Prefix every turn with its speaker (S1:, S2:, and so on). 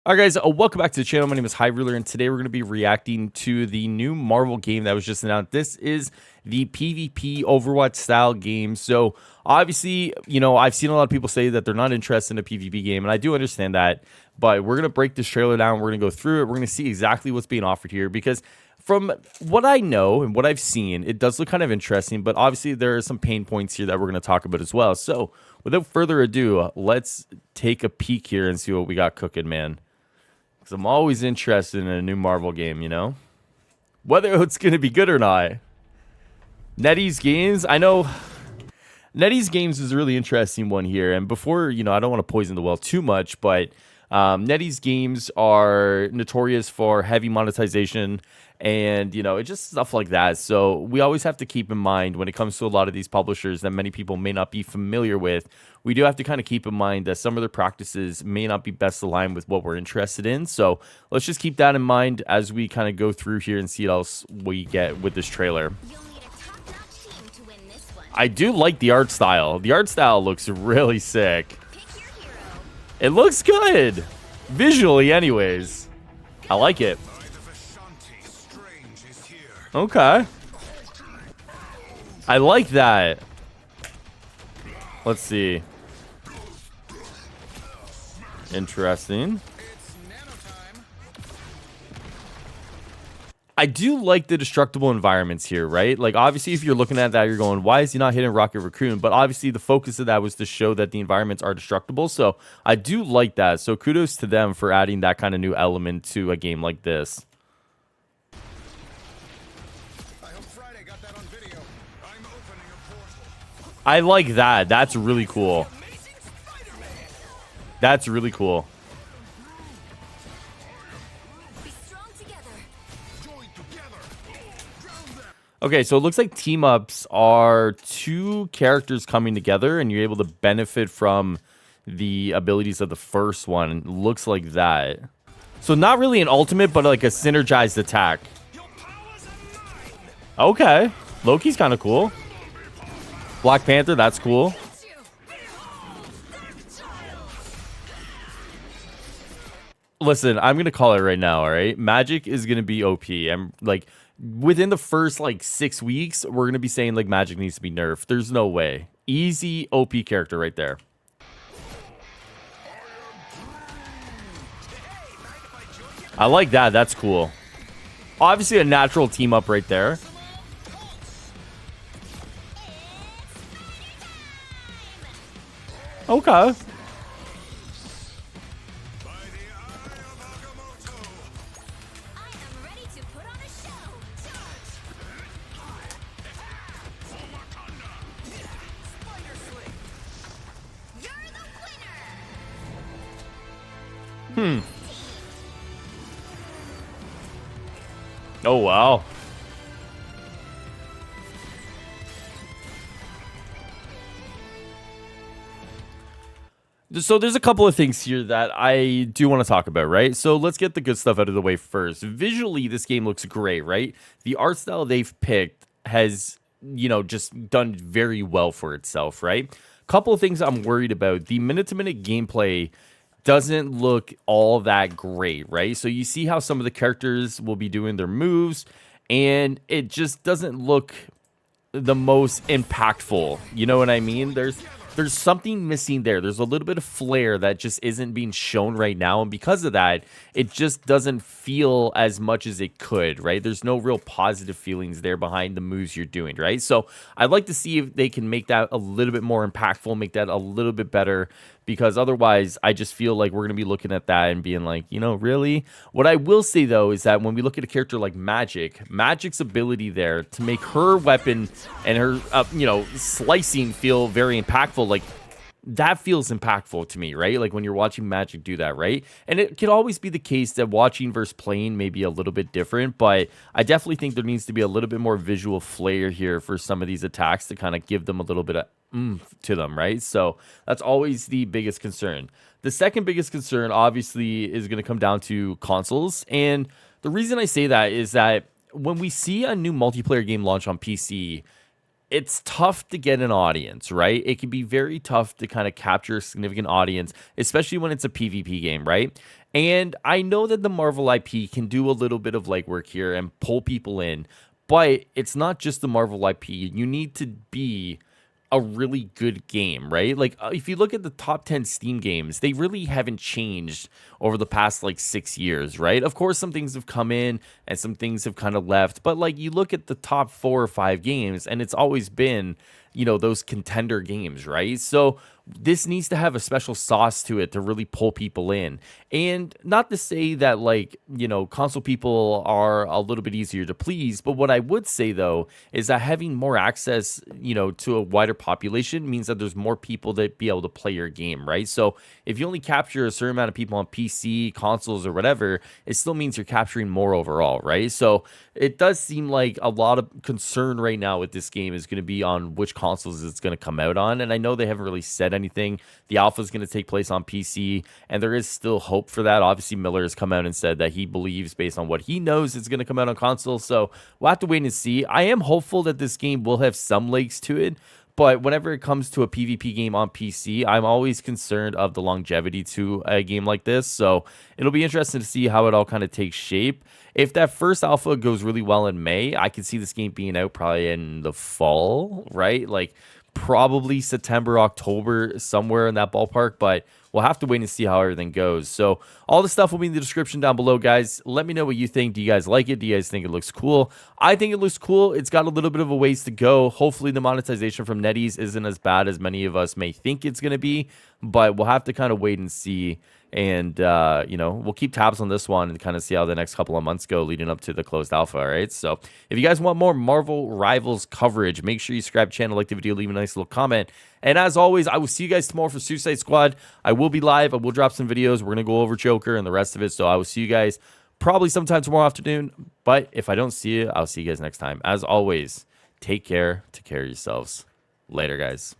S1: All right, guys, welcome back to the channel. My name is Highruler, and today we're going to be reacting to the new Marvel game that was just announced. This is the PvP Overwatch style game. So, obviously, I've seen a lot of people say that they're not interested in a PvP game, and I do understand that. But we're going to break this trailer down. We're going to go through it. We're going to see exactly what's being offered here because from what I know and what I've seen, it does look kind of interesting. But obviously, there are some pain points here that we're going to talk about as well. So, without further ado, let's take a peek here and see what we got cooking, man. Because I'm always interested in a new Marvel game, whether it's going to be good or not. NetEase Games, I know NetEase Games is a really interesting one here. And before, I don't want to poison the well too much, but NetEase Games are notorious for heavy monetization and, it's just stuff like that. So we always have to keep in mind when it comes to a lot of these publishers that many people may not be familiar with, we do have to kind of keep in mind that some of their practices may not be best aligned with what we're interested in. So let's just keep that in mind as we kind of go through here and see what else we get with this trailer. I do like the art style. The art style looks really sick. It looks good. Visually, anyways. I like it. Okay. I like that. Let's see. Interesting. I do like the destructible environments here, right? Like, obviously, if you're looking at that, you're going, why is he not hitting Rocket Raccoon? But obviously, the focus of that was to show that the environments are destructible. So I do like that. So kudos to them for adding that kind of new element to a game like this. I like that. That's really cool. That's really cool. Okay, so it looks like team-ups are two characters coming together, and you're able to benefit from the abilities of the first one. It looks like that. So not really an ultimate, but like a synergized attack. Okay. Loki's kind of cool. Black Panther, that's cool. Listen, I'm going to call it right now, all right? Magic is going to be OP. I'm like, within the first like 6 weeks, we're going to be saying like Magic needs to be nerfed. There's no way. Easy OP character right there. I like that. That's cool. Obviously a natural team up right there. Okay. Oh, wow. So there's a couple of things here that I do want to talk about, right? So let's get the good stuff out of the way first. Visually, this game looks great, right? The art style they've picked has, just done very well for itself, right? Couple of things I'm worried about. The minute-to-minute gameplay doesn't look all that great, right? So you see how some of the characters will be doing their moves, and it just doesn't look the most impactful. You know what I mean? There's something missing there. There's a little bit of flair that just isn't being shown right now. And because of that, it just doesn't feel as much as it could, right? There's no real positive feelings there behind the moves you're doing, right? So I'd like to see if they can make that a little bit more impactful, make that a little bit better, because otherwise I just feel like we're going to be looking at that and being like, really? What I will say, though, is that when we look at a character like Magic's ability there to make her weapon and her, slicing feel very impactful, like, that feels impactful to me, right? Like when you're watching Magic do that, right? And it could always be the case that watching versus playing may be a little bit different, but I definitely think there needs to be a little bit more visual flair here for some of these attacks to kind of give them a little bit of to them, right? So that's always the biggest concern. The second biggest concern, obviously, is going to come down to consoles. And the reason I say that is that when we see a new multiplayer game launch on PC, it's tough to get an audience, right? It can be very tough to kind of capture a significant audience, especially when it's a PvP game, right? And I know that the Marvel IP can do a little bit of legwork here and pull people in, but it's not just the Marvel IP. You need to be a really good game, right? Like if you look at the top 10 Steam games, they really haven't changed over the past like 6 years, right? Of course, some things have come in and some things have kind of left, but like you look at the top 4 or 5 games and it's always been, those contender games, right? So this needs to have a special sauce to it to really pull people in. And not to say that, like, console people are a little bit easier to please, but what I would say though is that having more access, to a wider population means that there's more people that be able to play your game, right? So if you only capture a certain amount of people on PC, consoles, or whatever, it still means you're capturing more overall, right? So it does seem like a lot of concern right now with this game is going to be on which consoles it's going to come out on. And I know they haven't really said anything. The alpha is going to take place on PC, and there is still hope for that. Obviously, Miller has come out and said that he believes, based on what he knows, it's going to come out on console. So we'll have to wait and see. I am hopeful that this game will have some legs to it. But whenever it comes to a PvP game on PC, I'm always concerned of the longevity to a game like this. So it'll be interesting to see how it all kind of takes shape. If that first alpha goes really well in May, I could see this game being out probably in the fall, right? Like probably September, October, somewhere in that ballpark. But we'll have to wait and see how everything goes. So all the stuff will be in the description down below, guys. Let me know what you think. Do you guys like it? Do you guys think it looks cool? I think it looks cool. It's got a little bit of a ways to go. Hopefully the monetization from NetEase isn't as bad as many of us may think it's going to be, but we'll have to kind of wait and see. And, we'll keep tabs on this one and kind of see how the next couple of months go leading up to the closed alpha, all right? So if you guys want more Marvel Rivals coverage, make sure you subscribe to the channel, like the video, leave a nice little comment. And as always, I will see you guys tomorrow for Suicide Squad. I will be live. I will drop some videos. We're going to go over Joker and the rest of it. So I will see you guys probably sometime tomorrow afternoon. But if I don't see you, I'll see you guys next time. As always, take care of yourselves. Later, guys.